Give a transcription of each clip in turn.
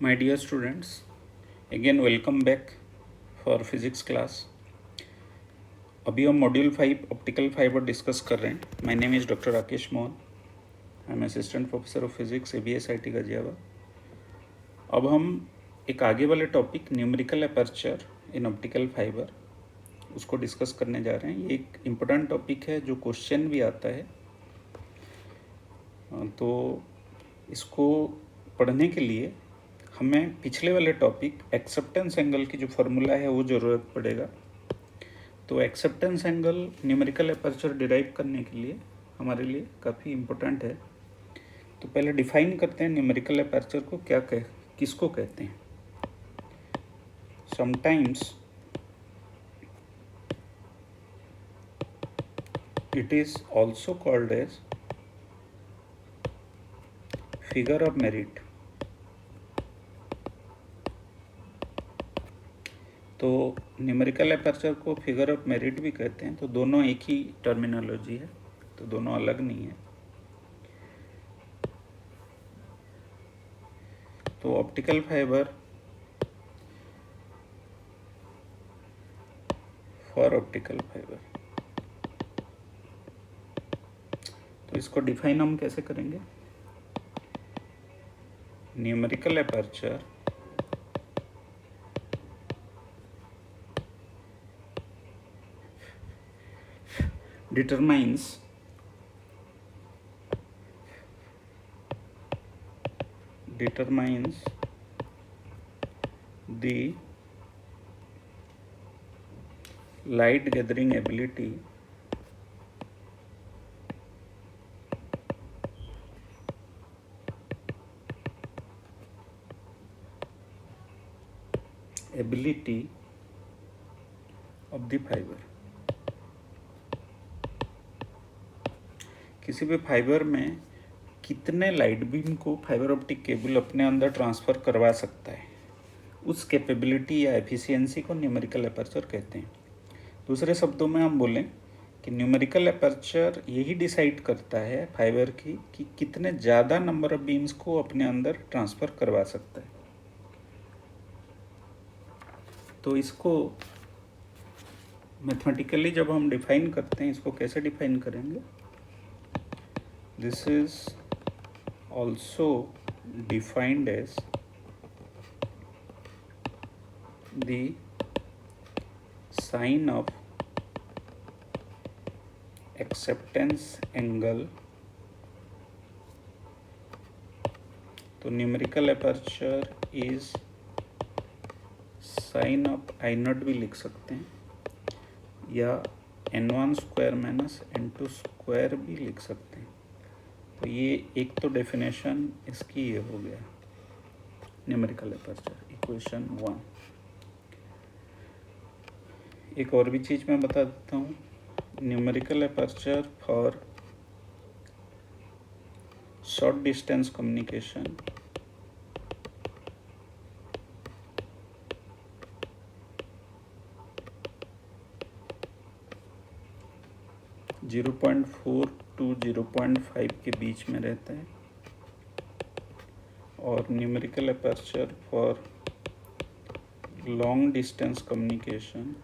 My dear students, again welcome back for physics class. अभी हम module 5 optical fibre discuss कर रहे हैं. My name is doctor Rakesh Mohan. I am assistant professor of physics ABSIT Ghaziabad. अब हम एक आगे वाले topic numerical aperture in optical fibre उसको डिस्कस करने जा रहे हैं. ये एक इम्पोर्टेंट टॉपिक है जो क्वेश्चन भी आता है. तो इसको पढ़ने के लिए हमें पिछले वाले टॉपिक एक्सेप्टेंस एंगल की जो फार्मूला है वो ज़रूरत पड़ेगा. तो acceptance angle numerical aperture derive करने के लिए हमारे लिए काफ़ी इम्पोर्टेंट है. तो पहले डिफाइन करते हैं न्यूमेरिकल अपर्चर को किसको कहते हैं. Sometimes it is also called as figure of merit. तो न्यूमेरिकल अपर्चर को फिगर ऑफ मेरिट भी कहते हैं. तो दोनों एक ही टर्मिनोलॉजी है, तो दोनों अलग नहीं है. तो optical fibre for optical fibre, तो इसको डिफाइन हम कैसे करेंगे. Numerical aperture determines the light gathering ability of the fiber. किसी भी फाइबर में कितने लाइट बीम को फाइबर ऑप्टिक केबल अपने अंदर ट्रांसफ़र करवा सकता है, उस कैपेबिलिटी या एफिशिएंसी को न्यूमेरिकल अपर्चर कहते हैं. दूसरे शब्दों में हम बोलें कि न्यूमेरिकल अपर्चर यही डिसाइड करता है फाइबर की कि कितने ज़्यादा नंबर ऑफ बीम्स को अपने अंदर ट्रांसफ़र करवा सकता है. तो इसको मैथमेटिकली जब हम डिफाइन करते हैं, इसको कैसे डिफाइन करेंगे. This is also defined as the sign of acceptance angle. तो numerical aperture is sine of I0 भी लिख सकते हैं, या N1 square minus N2 square भी लिख सकते हैं. तो ये एक तो डेफिनेशन इसकी ये हो गया न्यूमेरिकल अपर्चर, इक्वेशन 1. एक और भी चीज़ मैं बता देता हूँ. Numerical aperture for short distance communication 0.4 to 0.5 के बीच में रहता है, और numerical aperture for long distance communication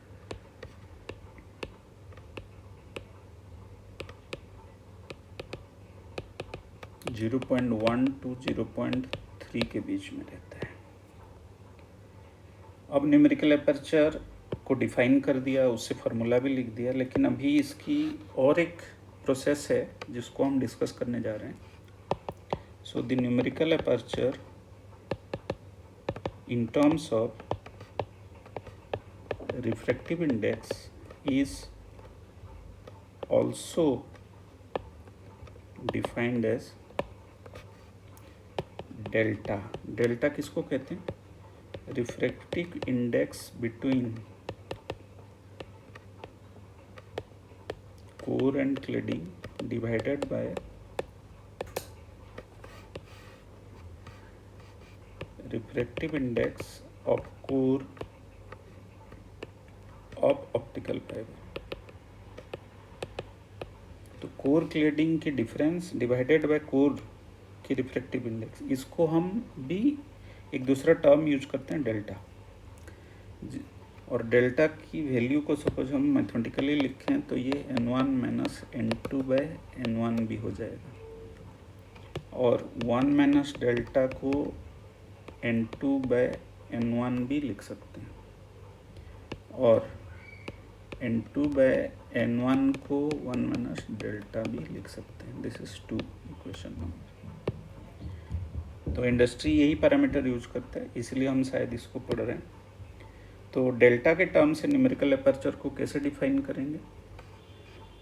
0.1 to 0.3 के बीच में रहता है. अब न्यूमेरिकल अपर्चर को डिफाइन कर दिया, उससे फार्मूला भी लिख दिया, लेकिन अभी इसकी और एक प्रोसेस है जिसको हम डिस्कस करने जा रहे हैं. So the numerical aperture in terms of refractive index is also defined as delta. Delta किसको कहते हैं. Refractive index between core and cladding divided by refractive index of core of optical fibre. तो core cladding की difference divided by core की refractive index, इसको हम भी एक दूसरा टर्म यूज करते हैं डेल्टा, और डेल्टा की वैल्यू को सपोज हम मैथमेटिकली लिखें तो ये n1 माइनस n2/n1 भी हो जाएगा, और 1 माइनस डेल्टा को n2/n1 भी लिख सकते हैं, और n2/n1 को 1 माइनस डेल्टा भी लिख सकते हैं। This is 2 equation number. तो इंडस्ट्री यही पैरामीटर यूज करता है, इसलिए हम शायद इसको पढ़ रहे हैं। तो डेल्टा के टर्म से न्यूमेरिकल एपर्चर को कैसे डिफाइन करेंगे?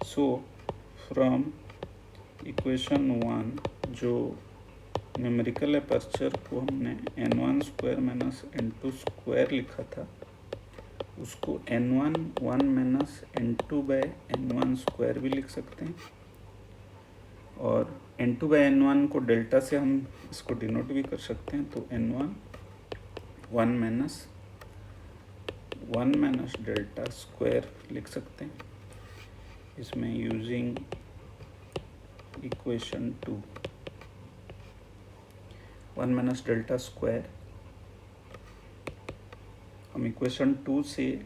सो फ्रॉम इक्वेशन 1 जो न्यूमेरिकल एपर्चर को हमने n1 square minus n2 square लिखा था, उसको n1 1 माइनस n2/n1 स्क्वायर भी लिख सकते हैं, और n2/n1 को डेल्टा से हम इसको डिनोट भी कर सकते हैं। तो n1 1 माइनस डेल्टा स्क्वायर लिख सकते हैं इसमें using equation 2। 1 minus delta square हम इक्वेशन 2 से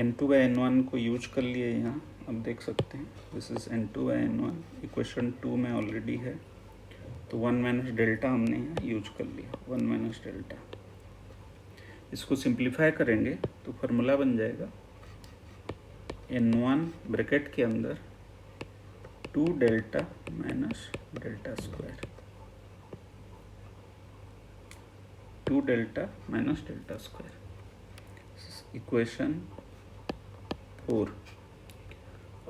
n2/n1 को यूज कर लिए यहाँ, अब देख सकते हैं दिस इज n2/n1 इक्वेशन 2 में ऑलरेडी है, तो 1 माइनस डेल्टा हमने यहाँ यूज कर लिया, 1 माइनस डेल्टा। इसको सिंप्लीफाई करेंगे तो फार्मूला बन जाएगा n1 ब्रैकेट के अंदर 2 delta minus delta square, 2 delta minus delta square, equation 4।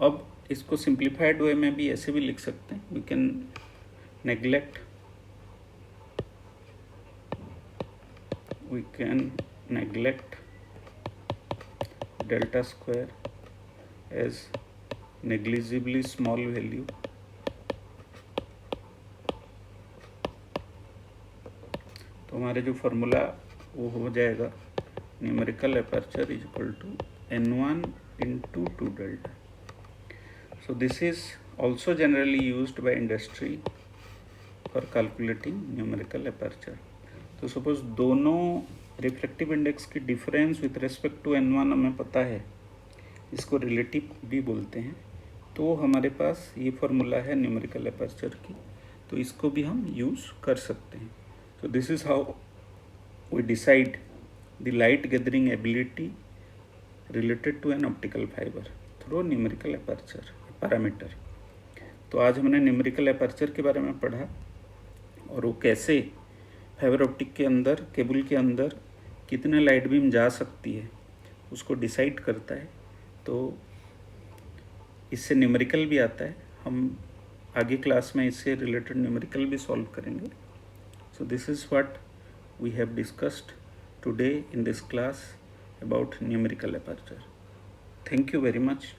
अब इसको सिंप्लीफाइड वे में भी ऐसे भी लिख सकते हैं, we can neglect delta square as negligibly small value, तो हमारे जो फार्मूला वो हो जाएगा numerical aperture is equal to n1 into 2 delta. So this is also generally used by industry for calculating numerical aperture. तो सपोज दोनों reflective index की difference with respect to n1 हमें पता है, इसको रिलेटिव भी बोलते हैं, तो हमारे पास ये फार्मूला है न्यूमेरिकल एपर्चर की, तो इसको भी हम यूज़ कर सकते हैं। So this is how we decide the light gathering ability related to an optical fiber through numerical aperture parameter। तो आज हमने न्यूमेरिकल एपर्चर के बारे में पढ़ा, और वो कैसे फाइबर ऑप्टिक के अंदर, केबल के अंदर कितने लाइट बीम जा सकती है उसको डिसाइड करता है। तो इससे न्यूमेरिकल भी आता है, हम आगे क्लास में इससे रिलेटेड न्यूमेरिकल भी सॉल्व करेंगे। So this is what we have discussed today in this class about numerical aperture. Thank you very much.